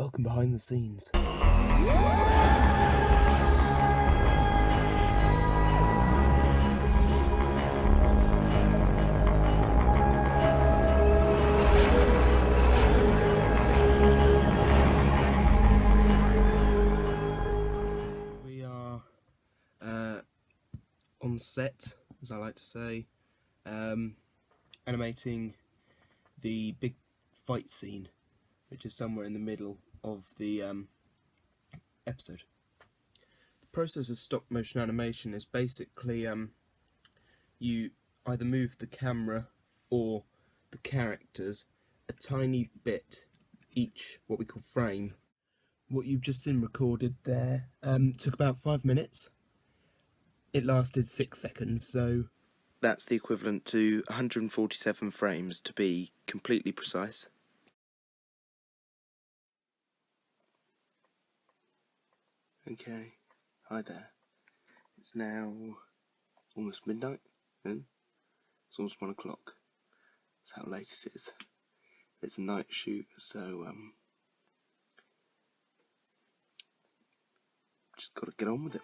Welcome behind the scenes. We are on set, as I like to say, animating the big fight scene, which is somewhere in the middle of the episode. The process of stop motion animation is basically you either move the camera or the characters a tiny bit each, what we call frame. What you've just seen recorded there took about 5 minutes. It lasted 6 seconds, so that's the equivalent to 147 frames to be completely precise. Okay, hi there. It's now almost midnight, and it's almost 1 o'clock. That's how late it is. It's a night shoot, so just gotta get on with it.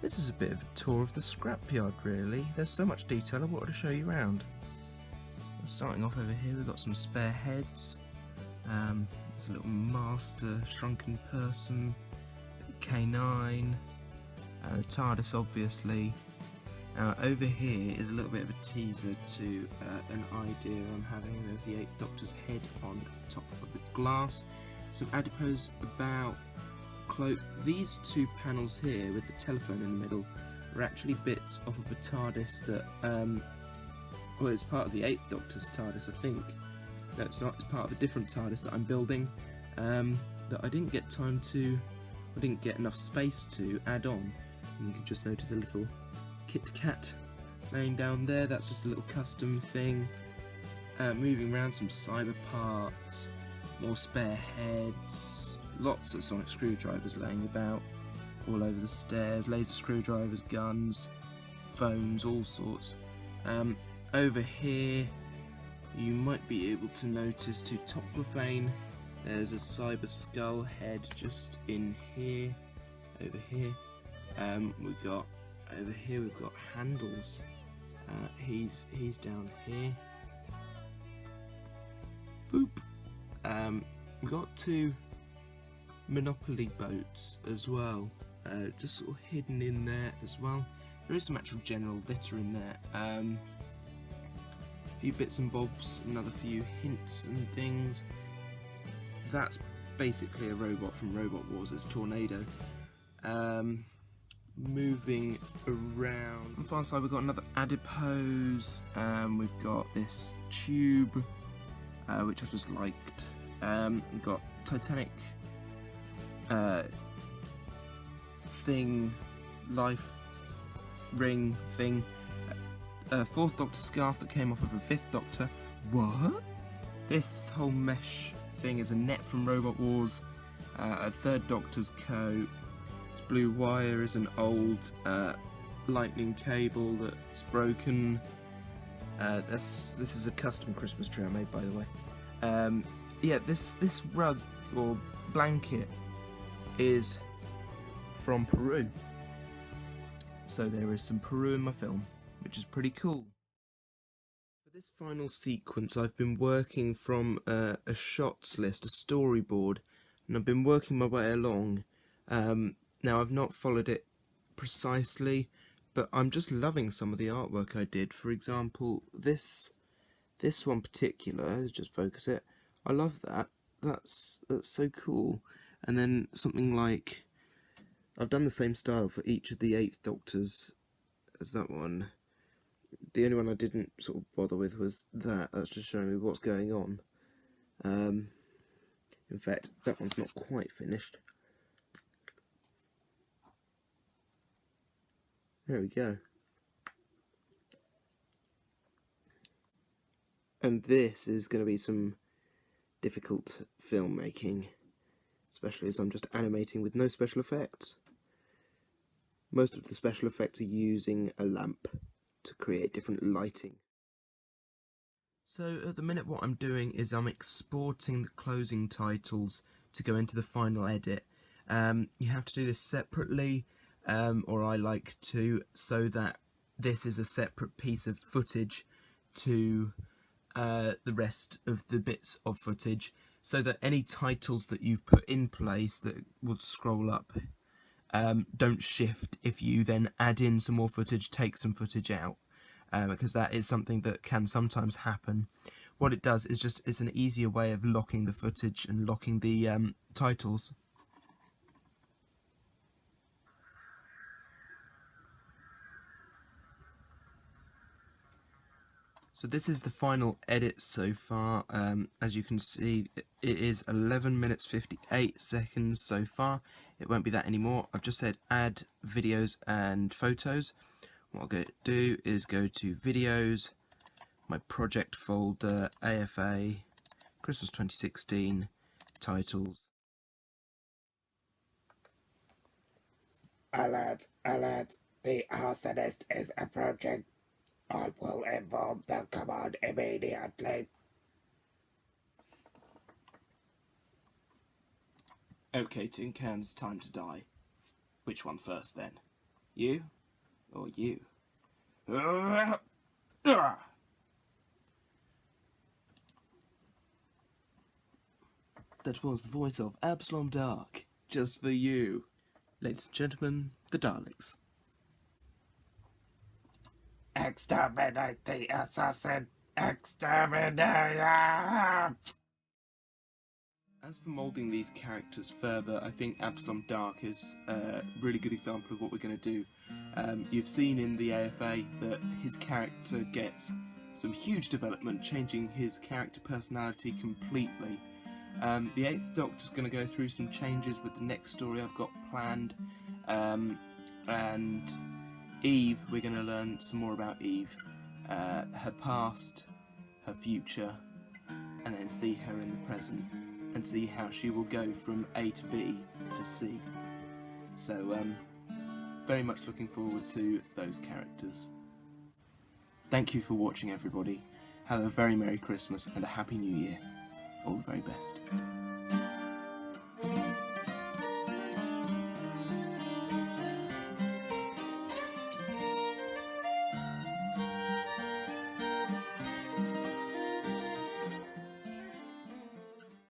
This is a bit of a tour of the scrapyard, really. There's so much detail I wanted to show you around. Starting off over here, we've got some spare heads. There's a little master shrunken person, K9, the TARDIS obviously. Over here is a little bit of a teaser to an idea I'm having. There's the 8th Doctor's head on top of the glass. Some adipose about cloak. These two panels here with the telephone in the middle are actually bits off of a TARDIS that well, it's part of the 8th Doctor's TARDIS, I think. No, it's not. It's part of a different TARDIS that I'm building that I didn't get enough space to add on. And you can just notice a little Kit Kat laying down there. That's just a little custom thing. Moving around, some cyber parts, more spare heads, lots of sonic screwdrivers laying about all over the stairs, laser screwdrivers, guns, phones, all sorts. Over here you might be able to notice to Toplophane there's a cyber skull head just in here. Over here we've got Handles. He's down here. Boop. We've got 2 Monopoly boats as well, just sort of hidden in there as well. There is some actual general litter in there. A few bits and bobs, another few hints and things. That's basically a robot from Robot Wars. It's Tornado. Moving around. On the far side we've got another adipose. We've got this tube, which I just liked. We've got Titanic thing, life ring thing. a 4th Doctor scarf that came off of a 5th Doctor. What? This whole mesh thing is a net from Robot Wars. A 3rd Doctor's coat. This blue wire is an old lightning cable that's broken. This is a custom Christmas tree I made, by the way. Yeah, this rug or blanket is from Peru. So there is some Peru in my film, which is pretty cool. For this final sequence, I've been working from a shots list, a storyboard, and I've been working my way along. Now, I've not followed it precisely, but I'm just loving some of the artwork I did. For example, this one particular, let's just focus it. I love that. That's so cool. And then something like, I've done the same style for each of the 8th Doctors as that one. The only one I didn't sort of bother with was that. That's just showing me what's going on. In fact, that one's not quite finished. There we go. And this is going to be some difficult filmmaking, especially as I'm just animating with no special effects. Most of the special effects are using a lamp to create different lighting. So at the minute what I'm doing is I'm exporting the closing titles to go into the final edit. You have to do this separately, or I like to, so that this is a separate piece of footage to the rest of the bits of footage, so that any titles that you've put in place that will scroll up don't shift if you then add in some more footage, take some footage out, because that is something that can sometimes happen. What it does is just, it's an easier way of locking the footage and locking the titles. So this is the final edit so far. As you can see, it is 11 minutes 58 seconds so far. It won't be that anymore. I've just said add videos and photos. What I'll go do is go to videos, my project folder, AFA, Christmas 2016, titles. Alert, alert, the arsonist is approaching. I will inform the command immediately. Okay, Tin Can's time to die. Which one first then? You? Or you? That was the voice of Absalom Dark, just for you. Ladies and gentlemen, the Daleks. Exterminate the assassin! Exterminate! As for moulding these characters further, I think Absalom Dark is a really good example of what we're going to do. You've seen in the AFA that his character gets some huge development, changing his character personality completely. The 8th Doctor's going to go through some changes with the next story I've got planned, and Eve, we're going to learn some more about Eve, her past, her future, and then see her in the present, and see how she will go from A to B to C. So, very much looking forward to those characters. Thank you for watching, everybody. Have a very Merry Christmas and a Happy New Year. All the very best.